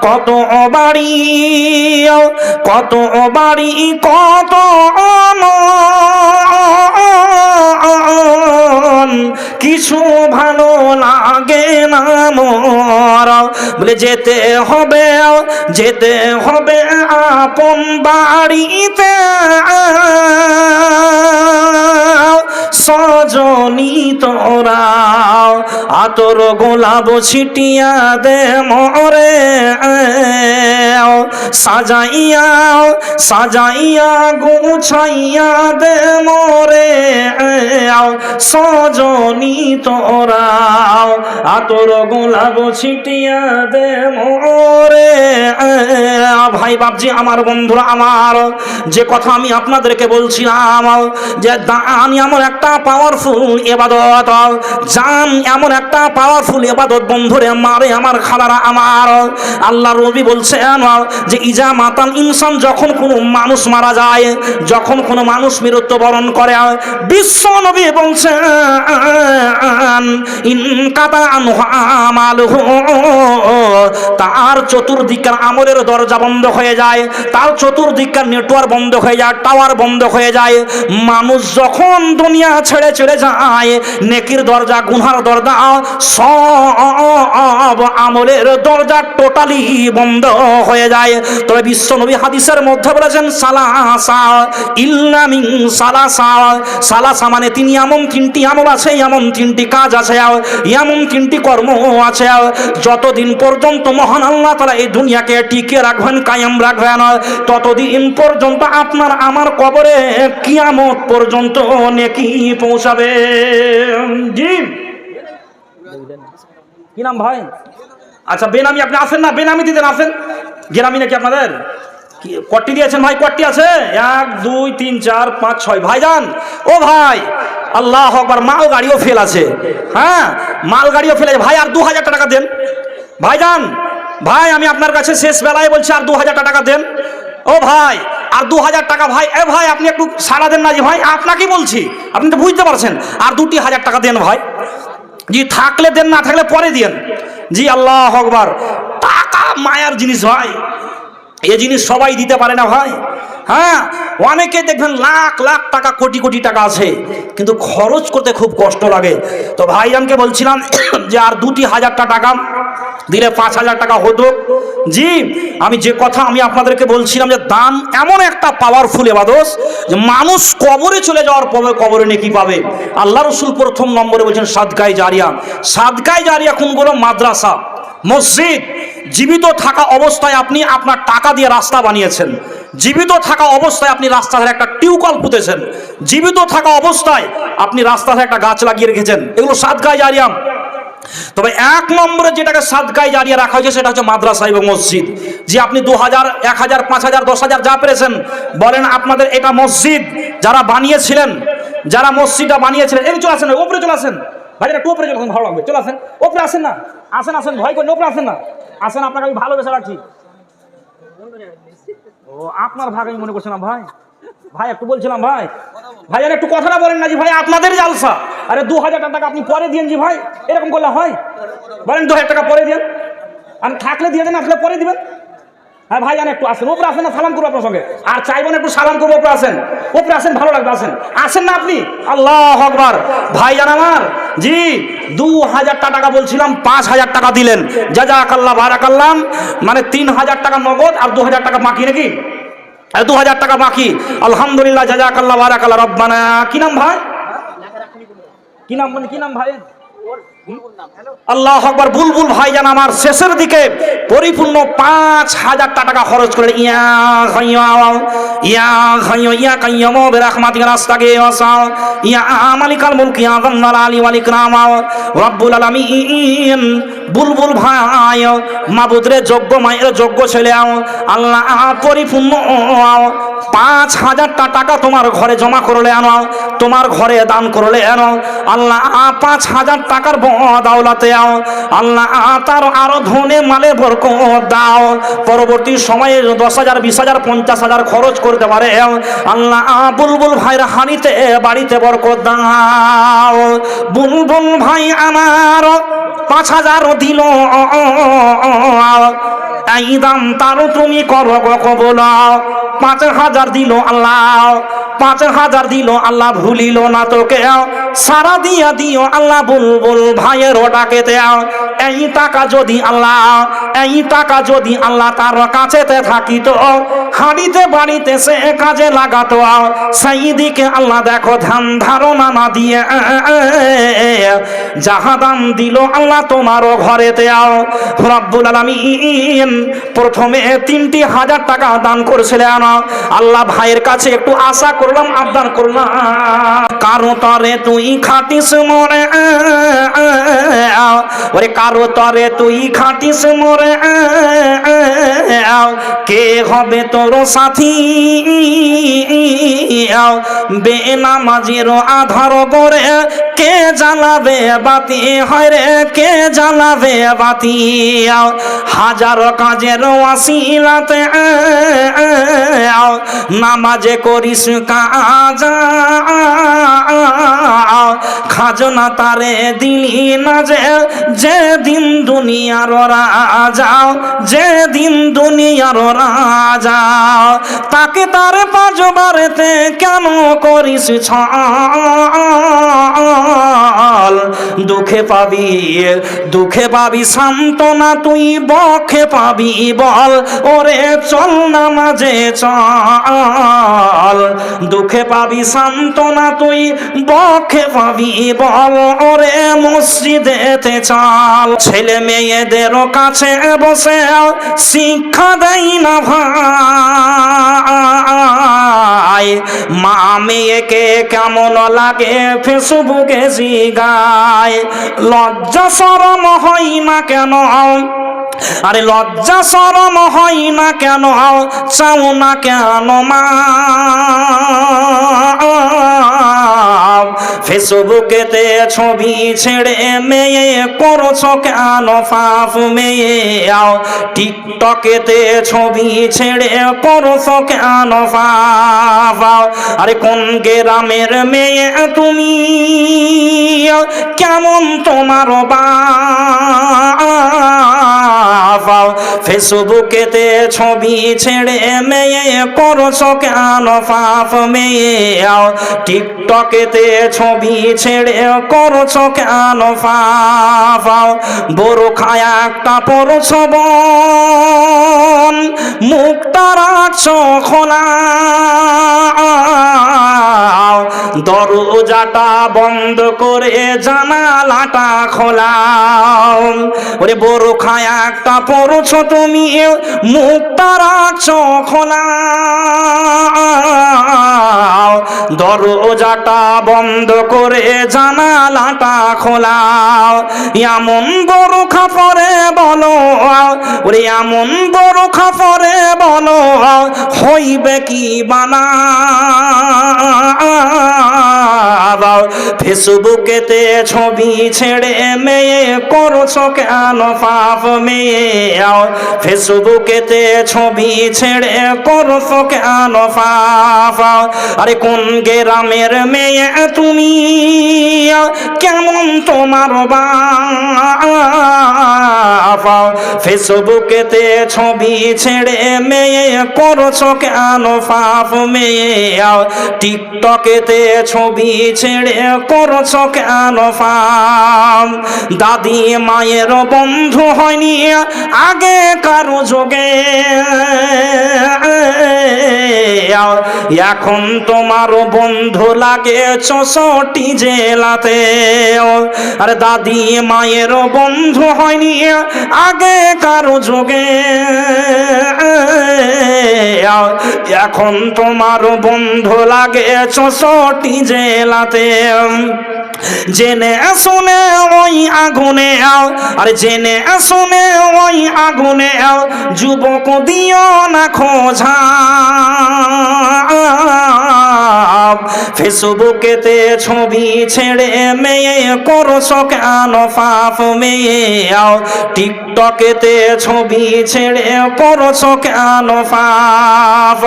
কত বাড়ি কত বাড়ি কত কিছু ভালো লাগে না মোর বলে যেতে হবে আপন বাড়িতে সজনী তোরা আতর গোলাপ ছিটিয়া দে মরে সাজাইয়া গুছাইয়া দে মরে সজনী তোরা আতর গোলাপ ছিটিয়া দে মরে। ভাই বাপজি আমার বন্ধুরা আমার, যে কথা আমি আপনাদেরকে বলছিলাম যে দান এমন একটা পাওয়ারফুল ইবাদত, জান এমন একটা পাওয়ারফুল ইবাদত বন্ধুরে মারে আমার খালারা আমার। আল্লাহ নবী বলছেন যে ইজা মাতাল ইনসান, যখন কোনো মানুষ মারা যায়, যখন কোনো মানুষ মৃত্যুবরণ করে, বিশ্ব নবী বলছেন ইনকাতা আনহু আমালুহু, তার চতুর্দিকের আমলের দরজা বন্ধ হয়ে যায়, তার চতুর্দিকের নেটওয়ার্ক বন্ধ হয়ে যায়, টাওয়ার বন্ধ হয়ে যায়। মানুষ যখন দুনিয়া ছেড়ে চলে যায়, নেকির দরজা গুনার দরজা সব আমলের দরজা টোটালি বন্ধ হয়ে যায়। তবে বিশ্বনবী হাদিসের মধ্যে বলেছেন সালাসা ইল্লা মিন সালাসা মানে তিনি এমন তিনটি আমল আছে, এমন তিনটি কাজ আছে, এমন তিনটি কর্ম আছে, যতদিন পর্যন্ত মহান আল্লাহ তাআলা এই দুনিয়াকে টিকে রাখবেন, কায়েম রাখবেন, ততদিন পর্যন্ত আপনার আমার কবরে কিয়ামত পর্যন্ত নেকি পৌঁছাবে। জি কি নাম ভাই? আচ্ছা বেনামি আপনি আসেন না? বেনামি দিতেন আসেন, গ্রামি নাকি আপনাদের? কটি দিয়েছেন ভাই? কটি আছে? 1 2 3 4 5 6 ভাইজান। ও ভাই আল্লাহ আকবার, মাল গাড়িও ফেল আছে, হ্যাঁ মাল গাড়িও ফেল আছে ভাই। আর 2000 টাকা দেন ভাইজান। ভাই আমি আপনার কাছে শেষ বেলায় বলছি আর 2000 টাকা দেন। ও ভাই আর 2000 টাকা ভাই। এ ভাই আপনি একটু সাড়া দেন না জি ভাই, আপনাকেই বলছি, আপনি তো বুঝতে পারছেন। আর 2000 টাকা দেন ভাই। জি থাকলে দেন, না থাকলে পরে দেন। জি আল্লাহ আকবার। টাকা মায়ার জিনিস ভাই, এই জিনিস সবাই দিতে পারে না ভাই। হ্যাঁ অনেকে দেখবেন লাখ লাখ টাকা কোটি কোটি টাকা আছে, কিন্তু খরচ করতে খুব কষ্ট লাগে। তো ভাইজানকে বলছিলাম যে আর 2000 টাকা দিলে 5000 টাকা হতো। জি আমি যে কথা আমি আপনাদেরকে বলছিলাম যে দান এমন একটা পাওয়ারফুল ইবাদত যে মানুষ কবরে চলে যাওয়ার পরে কবরে নেকি পাবে। আল্লাহ রাসূল প্রথম নম্বরে বলছেন সাদকায়ে জারিয়া। সাদকায়ে জারিয়া কোনগুলো? মাদ্রাসা, মসজিদ। জীবিত থাকা অবস্থায় আপনি আপনার টাকা দিয়ে রাস্তা বানিয়েছেন, জীবিত থাকা অবস্থায় আপনি রাস্তা ধারে একটা টিউবওয়েল পুঁতেছেন, জীবিত থাকা অবস্থায় আপনি রাস্তা ধারে একটা গাছ লাগিয়ে রেখেছেন, এগুলো সাদকায়ে জারিয়া। তবে 1 নম্বরে যেটাকে সাদকায়ে জারিয়া রাখা হয়েছে সেটা হচ্ছে মাদ্রাসা এবং মসজিদ। যে আপনি 2000 1000 5000 10000 যা পেরেছেন বলেন, আপনাদের এটা মসজিদ যারা বানিয়েছিলেন, যারা মসজিদটা বানিয়েছিলেন, এই চলে আসেন, উপরে চলে আসেন ভাই, একটু উপরে চলে আসেন, ভালো লাগবে, চলে আসেন, উপরে আসেন না, আসেন আসেন ভয় করেন, উপরে আসেন না, আসেন, আপনাকে আমি ভালোবেসে রাখছি। ও আপনার ভাগ আমি মনে করছিলাম ভাই। ভাই একটু বলছিলাম ভাই, ভাই আর একটু কথাটা বলেন না জি ভাই, আপনাদের জালসা। আরে 2000 টাকা আপনি পরে দিন জি ভাই, এরকম করলে হয়? বলেন 2000 টাকা পরে দিন, আর থাকলে দিয়ে দেন, আসলে পরে দিবেন। হ্যাঁ ভাই জান একটু আসেন, উপরে আসেন না, সালাম করবো আপনার সঙ্গে, আর চাইবেন একটু সালাম করবো, উপরে আসেন, উপরে আসেন, ভালো লাগবে, আসেন, আসেন না আপনি। আল্লাহু আকবার। ভাই জান আমার, জি 2000 টাকা বলছিলাম, 5000 টাকা দিলেন, জাযাকাল্লাহ বারাকাল্লাহ, মানে 3000 টাকা নগদ আর 2000 টাকা বাকি নাকি? 2000 টাকা বাকি, আলহামদুলিল্লাহ, জাযাকাল্লাহ বারাকাল্লাহ রব্বানা। কি নাম ভাই? কি নাম বলেন, কি নাম ভাই? আল্লাহু আকবার। বুলবুল ভাইজান আমার শেষের দিকে পরিপূর্ণ 5000 টাকা খরচ করে ইয়া কাইয়্যুম বিরহমাতিকা নাস্তাগীস ইয়া মালিকাল মুলক ইয়া যাল আলি ওয়াল ইকরাম রব্বুল আলামিন। বুলবুল ভাই মাবুদরে যোগ্য মায়ের যোগ্য ছেলে আল্লাহ পরিপূর্ণ 5,000টা টাকা তোমার ঘরে জমা করলে আনো, তোমার ঘরে দান করলে আনো, আল্লাহ 5,000 টাকার বদাওলাতে আও আল্লাহ তার আরো ধনে মালে বরকত দাও। পরবর্তী সময়ে 10,000 20,000 50,000 খরচ করতে পারে আল্লাহ বুলবুল ভাইয়ের হানিতে বাড়িতে বরকত দাও। বুলবুল ভাই আমার 5,000 দিল, এই দাম তারও তুমি করো গো কবুল। 5,000 দিল আল্লাহ, 5,000 দিল আল্লাহ, ভুলিল না তোকে, সারা দিয়া দিও আল্লাহ বুলবুল ভাইয়ের ওটাকে দেও। এই টাকা যদি আল্লাহ, এই টাকা যদি আল্লাহ তার কাছেতে থাকিত, হাড়িতে বাড়িতে সে কাজে লাগাতো, সেই দিকে আল্লাহ দেখো ধ্যান ধারণা না দিয়ে যাহা দান দিল আল্লাহ তোমারও ঘরে দেও। রব্বুল আলামিন প্রথমে 3,000 টাকা দান করেছিলেন আল্লাহ, ভাইয়ের কাছে একটু আশা করলাম, আবদার করলাম, কারো তরে তুই খাটিস মরে, ওরে কারো তরে তুই খাটিস মরে, কে হবে তোর সাথী, বেনামাজির আধার করে কে জ্বালাবে বাতি, হয় রে কে জ্বালাবে বাতি, হাজারো কাজের ওয়াসিলাতে নামাজে করিস কাজা, খাজনা তারে দিলি না যে দিন দুনিয়ার রাজা, যে দিন দুনিয়ার রাজা, তাকে তার 5 বারেতে কেন করিস ছল, দুঃখে পাবি, দুঃখে পাবি সান্ত্বনা তুই, বখে পাবি বল, ওরে চল নামাজে চল, দুঃখে পাবি সান্ত্বনা তুই, বখে পাবি বল, ওরে মসজিদেতে চল। ছেলে মেয়েদের কাছে বসে শিক্ষা দেয় না ভাই, মা মেয়েকে কেমন লাগে ফেসবুকে জিগায়, লজ্জা শরম হয় না কেন, আরে লজ্জা শরম হয় না কেন, চাও না কেন মা, ফেসবুকেতে ছবি ছেড়ে মেয়ে করছো কেন পাপ মেয়ে, টিকটকেতে ছবি ছেড়ে করছো কেন পাপ, আরে কোন গ্রামের মেয়ে তুমি, কেমন তোমার বাপ, ফেসবুকেতে ছবি ছেড়ে মেয়ে করছো কেন পাপ মেয়ে, টিকটকেতে ছবি ছেড়ে করছো কেন পাপ, বোরখা একটা পরছো বোন, মুখটা রাখছো খোলা, দরজাটা বন্ধ করে জানালাটা খোলা, ওরে বোরখা একটা পরছো তুমি, মুখটা রাখছো খোলা, দরজাটা বন্ধ করে জানালাটা খোলা, এমন বোরখা পরে বলো, ওরে এমন বোরখা পরে বলো হইবে কি বানা, ফেসবুকেতে ছবি ছেড়ে মেয়ে করছো কেন পাপ মেয়ে, ফেসবুকেতে ছবি ছেড়ে করছো কেন পাপ, আরে কোন গ্রামের মেয়ে তুমি, কেমন তোমার বাপ, ফেসবুকেতে ছবি ছেড়ে মেয়ে করছো কেন পাপ মেয়ে, টিকটকেতে ছবি ছেড়ে করছো কেন পাপ, দাদি মায়ের বন্ধু হয়নি আগে কারো যোগে, এখন তোমার বন্ধু লাগে 64 জেলাতে, আরে দাদি মায়ের বন্ধু হয়নি আগে কারো যোগে, এখন তোমার বন্ধু লাগে 64 জেলাতে, জেনে শুনে ওই আগুনে আরে জেনে শুনে ওই আগুনে যুবক দিও না খোঁজা ফেসবুকেতে ছবি ছেড়ে মেয়ে করছো কেন পাপ মেয়ে টিকটকেতে ছবি ছেড়ে করছো কেন পাপ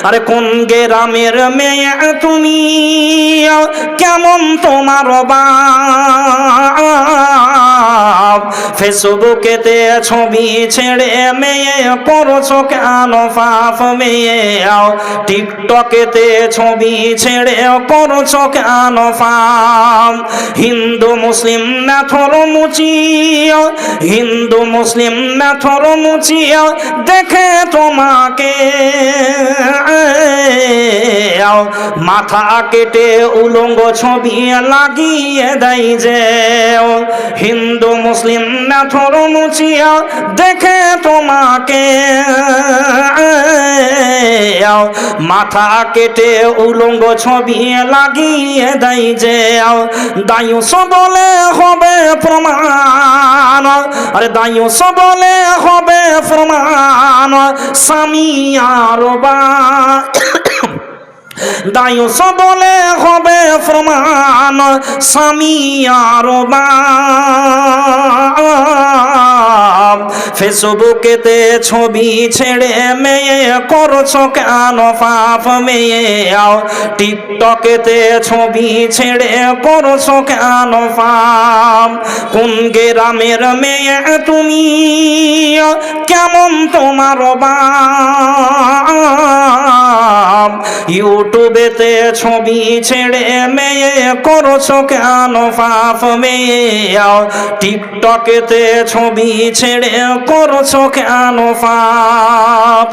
আরে কোন গ্রামের মেয়ে তুমি কেমন তোমার বাপ ফেসবুকেতে ছবি ছেড়ে মেয়ে করছো কেন পাপ মেয়ে টিকটকেতে ছবি ছেড়ে করছো কেন পাপ হিন্দু মুসলিম না থর মুচি হিন্দু মুসলিম না থর মুচি দেখে তোমাকে মাথা কেটে উলঙ্গ ছবি লাগিয়ে দেয় যে হিন্দু মুসলিম না থর মুচিয়া দেখে তোমাকে মাথা কেটে উলঙ্গ ছবি লাগিয়ে দেয় যে দায়ুষ বলে হবে প্রমাণ আরে দায়ুষ বলে হবে প্রমাণ স্বামী আর বা দায়ুষ বলে হবে প্রমাণ স্বামী আর বা ফেসবুকেতে ছবি ছেড়ে মেয়ে করছো কেন পাপ মেয়ে টিকটকেতে ছবি ছেড়ে করছো কেন পাপ কোন গ্রামের মেয়ে তুমি কেমন তোমার বাপ ইউটিউবেতে ছবি ছেড়ে মেয়ে করছো কেন পাপ মেয়ে টিকটকেতে ছবি ছেড়ে করছো কেন পাপ।